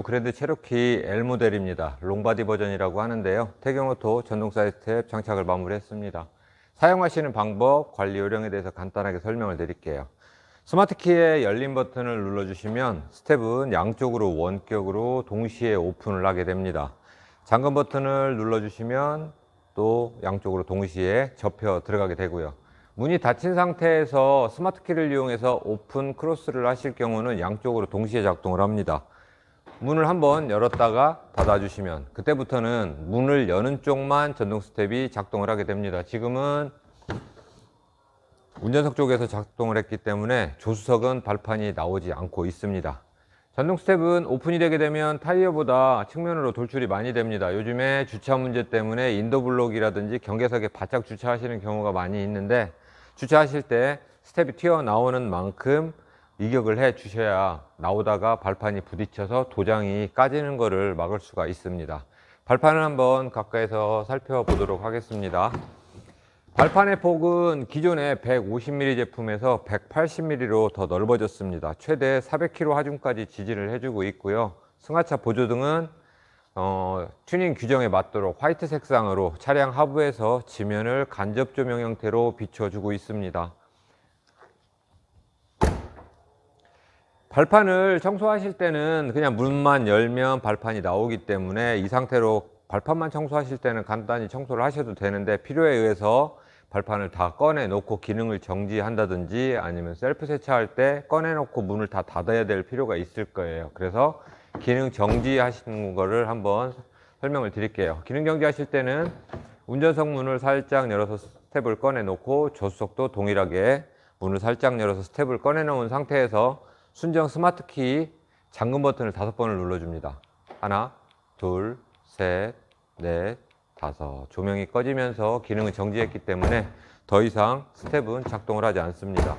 그랜드 체로키 L 모델입니다. 롱바디 버전이라고 하는데요. 태경오토 전동 사이드 스텝 장착을 마무리했습니다. 사용하시는 방법, 관리 요령에 대해서 간단하게 설명을 드릴게요. 스마트키의 열림 버튼을 눌러주시면 스텝은 양쪽으로 원격으로 동시에 오픈을 하게 됩니다. 잠금 버튼을 눌러주시면 또 양쪽으로 동시에 접혀 들어가게 되고요. 문이 닫힌 상태에서 스마트키를 이용해서 오픈 크로스를 하실 경우는 양쪽으로 동시에 작동을 합니다. 문을 한번 열었다가 닫아주시면 그때부터는 문을 여는 쪽만 전동 스텝이 작동을 하게 됩니다. 지금은 운전석 쪽에서 작동을 했기 때문에 조수석은 발판이 나오지 않고 있습니다. 전동 스텝은 오픈이 되게 되면 타이어보다 측면으로 돌출이 많이 됩니다. 요즘에 주차 문제 때문에 인도블록이라든지 경계석에 바짝 주차하시는 경우가 많이 있는데, 주차하실 때 스텝이 튀어나오는 만큼 이격을 해 주셔야 나오다가 발판이 부딪혀서 도장이 까지는 것을 막을 수가 있습니다. 발판을 한번 가까이서 살펴보도록 하겠습니다. 발판의 폭은 기존의 150mm 제품에서 180mm로 더 넓어졌습니다. 최대 400kg 하중까지 지지를 해주고 있고요. 승하차 보조등은 튜닝 규정에 맞도록 화이트 색상으로 차량 하부에서 지면을 간접 조명 형태로 비춰주고 있습니다. 발판을 청소하실 때는 그냥 문만 열면 발판이 나오기 때문에 이 상태로 발판만 청소하실 때는 간단히 청소를 하셔도 되는데, 필요에 의해서 발판을 다 꺼내 놓고 기능을 정지한다든지 아니면 셀프 세차할 때 꺼내 놓고 문을 다 닫아야 될 필요가 있을 거예요. 그래서 기능 정지하시는 거를 한번 설명을 드릴게요. 기능 정지하실 때는 운전석 문을 살짝 열어서 스텝을 꺼내 놓고 조수석도 동일하게 문을 살짝 열어서 스텝을 꺼내 놓은 상태에서 순정 스마트키 잠금 버튼을 5번을 눌러줍니다. 하나, 둘, 셋, 넷, 5. 조명이 꺼지면서 기능을 정지했기 때문에 더 이상 스텝은 작동을 하지 않습니다.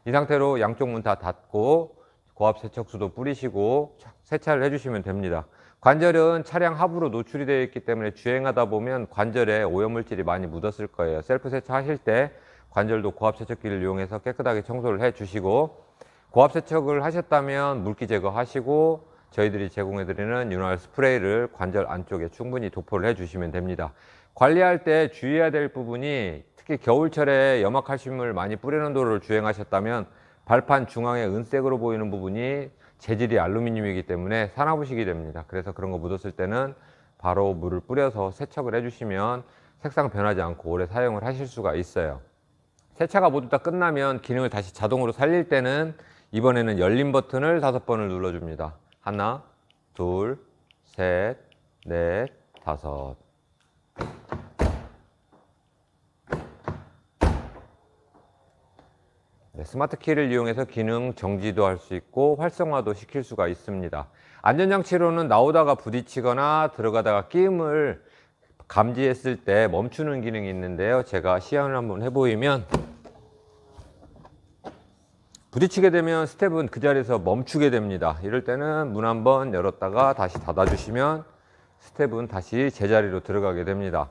이 상태로 양쪽 문 다 닫고 고압 세척수도 뿌리시고 세차를 해주시면 됩니다. 관절은 차량 하부로 노출이 되어 있기 때문에 주행하다 보면 관절에 오염물질이 많이 묻었을 거예요. 셀프 세차하실 때 관절도 고압 세척기를 이용해서 깨끗하게 청소를 해주시고, 고압 세척을 하셨다면 물기 제거하시고 저희들이 제공해드리는 윤활 스프레이를 관절 안쪽에 충분히 도포를 해주시면 됩니다. 관리할 때 주의해야 될 부분이, 특히 겨울철에 염화칼슘을 많이 뿌리는 도로를 주행하셨다면 발판 중앙에 은색으로 보이는 부분이 재질이 알루미늄이기 때문에 산화부식이 됩니다. 그래서 그런 거 묻었을 때는 바로 물을 뿌려서 세척을 해주시면 색상 변하지 않고 오래 사용을 하실 수가 있어요. 세차가 모두 다 끝나면 기능을 다시 자동으로 살릴 때는 이번에는 열림 버튼을 5번을 눌러줍니다. 하나, 둘, 셋, 넷, 5. 네, 스마트키를 이용해서 기능 정지도 할 수 있고 활성화도 시킬 수가 있습니다. 안전장치로는 나오다가 부딪히거나 들어가다가 끼임을 감지했을 때 멈추는 기능이 있는데요. 제가 시연을 한번 해보이면, 부딪히게 되면 스텝은 그 자리에서 멈추게 됩니다. 이럴 때는 문 한번 열었다가 다시 닫아주시면 스텝은 다시 제자리로 들어가게 됩니다.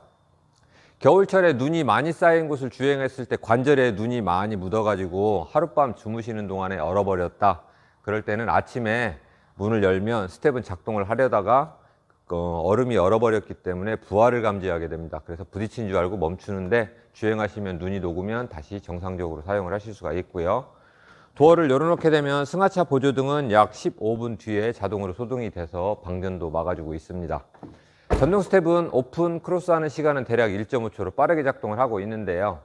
겨울철에 눈이 많이 쌓인 곳을 주행했을 때 관절에 눈이 많이 묻어가지고 하룻밤 주무시는 동안에 얼어버렸다. 그럴 때는 아침에 문을 열면 스텝은 작동을 하려다가 얼음이 얼어버렸기 때문에 부하를 감지하게 됩니다. 그래서 부딪힌 줄 알고 멈추는데, 주행하시면 눈이 녹으면 다시 정상적으로 사용을 하실 수가 있고요. 도어를 열어놓게 되면 승하차 보조등은 약 15분 뒤에 자동으로 소등이 돼서 방전도 막아주고 있습니다. 전동 스텝은 오픈 크로스하는 시간은 대략 1.5초로 빠르게 작동을 하고 있는데요.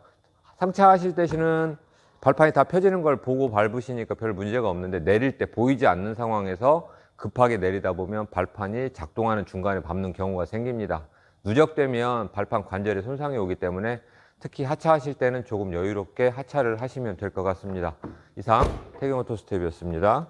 상차하실 때는 발판이 다 펴지는 걸 보고 밟으시니까 별 문제가 없는데, 내릴 때 보이지 않는 상황에서 급하게 내리다 보면 발판이 작동하는 중간에 밟는 경우가 생깁니다. 누적되면 발판 관절에 손상이 오기 때문에 특히 하차하실 때는 조금 여유롭게 하차를 하시면 될 것 같습니다. 이상 태경오토 스텝이었습니다.